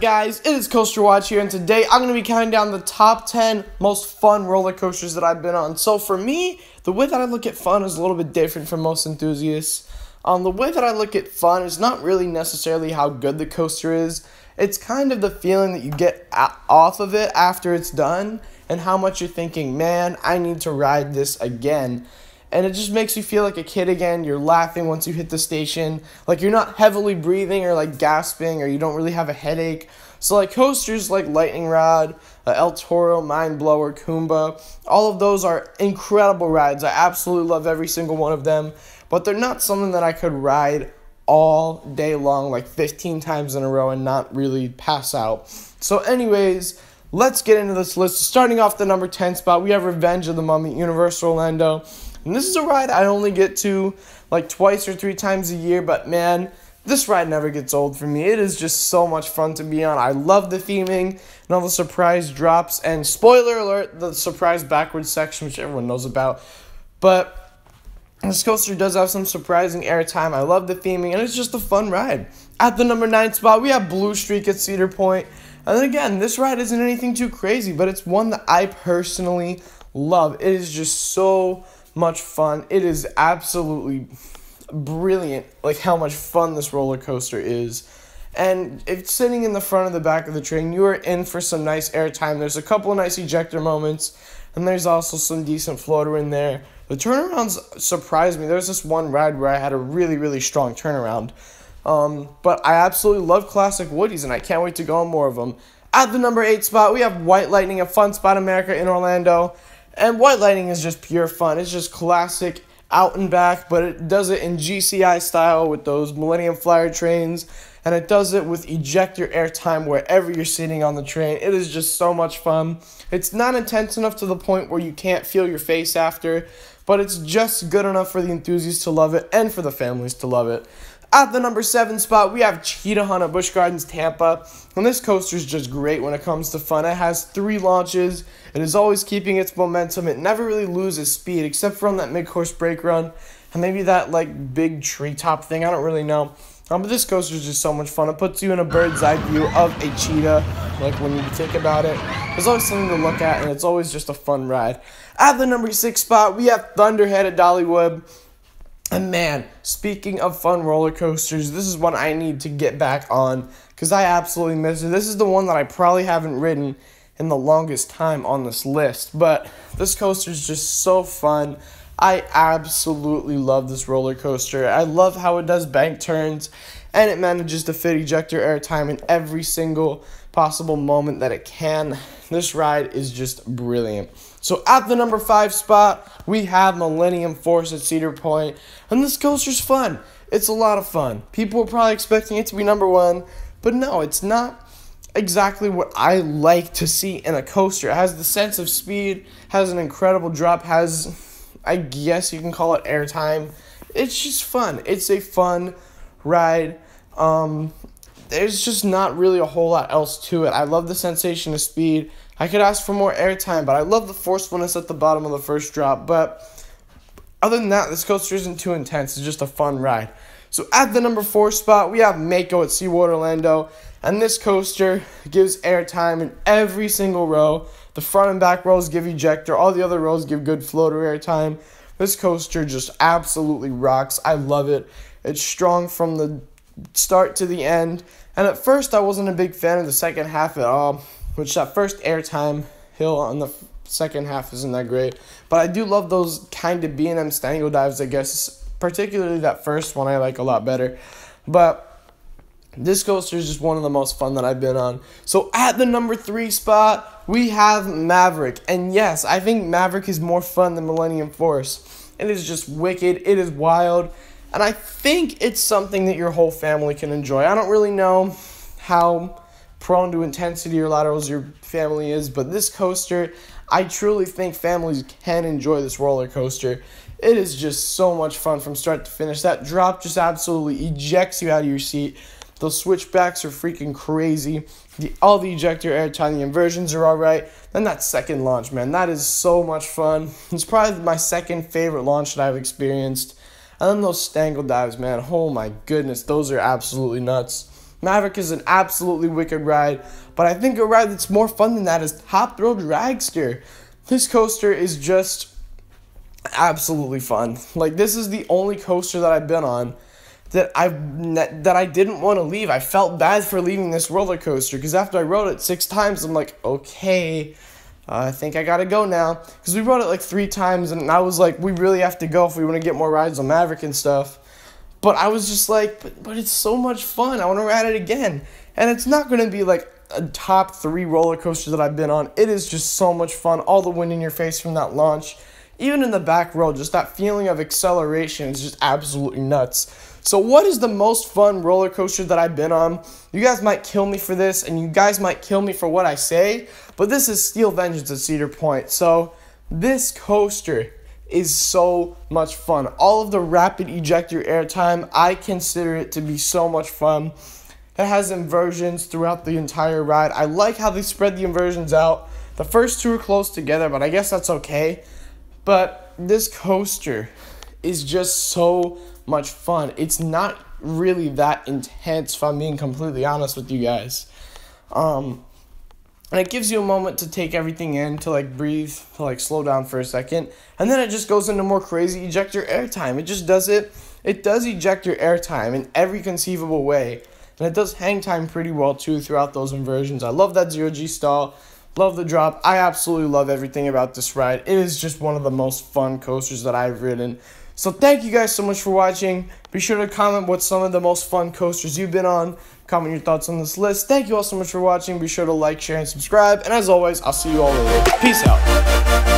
up, guys? It is Coaster Watch here, and today I'm going to be counting down the top 10 most fun roller coasters that I've been on. So for me, the way that I look at fun is a little bit different from most enthusiasts. The way that I look at fun is not really necessarily how good the coaster is. It's kind of the feeling that you get off of it after it's done, and how much you're thinking, man, I need to ride this again. And it just makes you feel like a kid again. You're laughing once you hit the station. Like, you're not heavily breathing or like gasping, or you don't really have a headache. So like coasters like Lightning Rod, El Toro, Mind Blower, Kumba, all of those are incredible rides. I absolutely love every single one of them. But they're not something that I could ride all day long, like 15 times in a row, and not really pass out. So anyways, let's get into this list. Starting off the number 10 spot, we have Revenge of the Mummy, Universal Orlando. And this is a ride I only get to like twice or three times a year, but man, this ride never gets old for me. It is just so much fun to be on. I love the theming and all the surprise drops, and spoiler alert, the surprise backwards section, which everyone knows about. But this coaster does have some surprising airtime. I love the theming, and it's just a fun ride. At the number 9 spot, we have Blue Streak at Cedar Point. And then again, this ride isn't anything too crazy, but it's one that I personally love. It is just so much fun. It is absolutely brilliant, like how much fun this roller coaster is. And if sitting in the front of the back of the train, you are in for some nice airtime. There's a couple of nice ejector moments, and there's also some decent floater in there. The turnarounds surprised me. There's this one ride where I had a really strong turnaround. But I absolutely love classic Woodies, and I can't wait to go on more of them. At the number 8 spot, we have White Lightning at Fun Spot America in Orlando. And White Lightning is just pure fun. It's just classic out and back, but it does it in GCI style with those Millennium Flyer trains, and it does it with ejector airtime wherever you're sitting on the train. It is just so much fun. It's not intense enough to the point where you can't feel your face after, but it's just good enough for the enthusiasts to love it and for the families to love it. At the number 7 spot, we have Cheetah Hunt at Busch Gardens, Tampa. And this coaster is just great when it comes to fun. It has 3 launches. It is always keeping its momentum. It never really loses speed, except for on that mid-course brake run. And maybe that like big treetop thing. I don't really know. But this coaster is just so much fun. It puts you in a bird's eye view of a cheetah, like when you think about it. There's always something to look at, and it's always just a fun ride. At the number 6 spot, we have Thunderhead at Dollywood. And man, speaking of fun roller coasters, this is one I need to get back on because I absolutely miss it. This is the one that I probably haven't ridden in the longest time on this list, but this coaster is just so fun. I absolutely love this roller coaster. I love how it does bank turns, and it manages to fit ejector airtime in every single possible moment that it can. This ride is just brilliant. So at the number 5 spot, we have Millennium Force at Cedar Point, and this coaster's fun. It's a lot of fun. People were probably expecting it to be number 1, but no, it's not exactly what I like to see in a coaster. It has the sense of speed, has an incredible drop, has, I guess you can call it airtime. It's just fun. It's a fun ride. There's just not really a whole lot else to it. I love the sensation of speed. I could ask for more airtime, but I love the forcefulness at the bottom of the first drop. But other than that, this coaster isn't too intense. It's just a fun ride. So at the number 4 spot, we have Mako at SeaWorld Orlando. And this coaster gives airtime in every single row. The front and back rows give ejector. All the other rows give good floater airtime. This coaster just absolutely rocks. I love it. It's strong from the start to the end. And at first, I wasn't a big fan of the second half at all, which that first airtime hill on the second half isn't that great. But I do love those kind of B&M Stango dives, I guess. Particularly that first one I like a lot better. But this coaster is just one of the most fun that I've been on. So at the number 3 spot, we have Maverick. And yes, I think Maverick is more fun than Millennium Force. It is just wicked. It is wild. And I think it's something that your whole family can enjoy. I don't really know how prone to intensity or laterals your family is, but this coaster, I truly think families can enjoy this roller coaster. It is just so much fun from start to finish. That drop just absolutely ejects you out of your seat. Those switchbacks are freaking crazy. All the ejector airtime, the inversions are alright. Then that second launch, man, that is so much fun. It's probably my second favorite launch that I've experienced. And then those Stangle dives, man, oh my goodness, those are absolutely nuts. Maverick is an absolutely wicked ride, but I think a ride that's more fun than that is Top Thrill Dragster. This coaster is just absolutely fun. Like, this is the only coaster that I've been on that I didn't want to leave. I felt bad for leaving this roller coaster because after I rode it 6 times, I'm like, okay, I think I gotta go now. Because we rode it like 3 times, and I was like, we really have to go if we want to get more rides on Maverick and stuff. But I was just like, but it's so much fun. I want to ride it again. And it's not going to be like a top 3 roller coaster that I've been on. It is just so much fun. All the wind in your face from that launch. Even in the back row, just that feeling of acceleration is just absolutely nuts. So what is the most fun roller coaster that I've been on? You guys might kill me for this, and you guys might kill me for what I say, but this is Steel Vengeance at Cedar Point. So this coaster is so much fun. All of the rapid ejector airtime, I consider it to be so much fun. It has inversions throughout the entire ride. I like how they spread the inversions out. The first 2 are close together, but I guess that's okay. But this coaster is just so much fun. It's not really that intense, if I'm being completely honest with you guys. And it gives you a moment to take everything in, to like breathe, to like slow down for a second. And then it just goes into more crazy ejector airtime. It just does it. It does ejector airtime in every conceivable way. And it does hang time pretty well too throughout those inversions. I love that 0G stall. Love the drop. I absolutely love everything about this ride. It is just one of the most fun coasters that I've ridden. So thank you guys so much for watching. Be sure to comment what some of the most fun coasters you've been on. Comment your thoughts on this list. Thank you all so much for watching. Be sure to like, share, and subscribe. And as always, I'll see you all later. Peace out.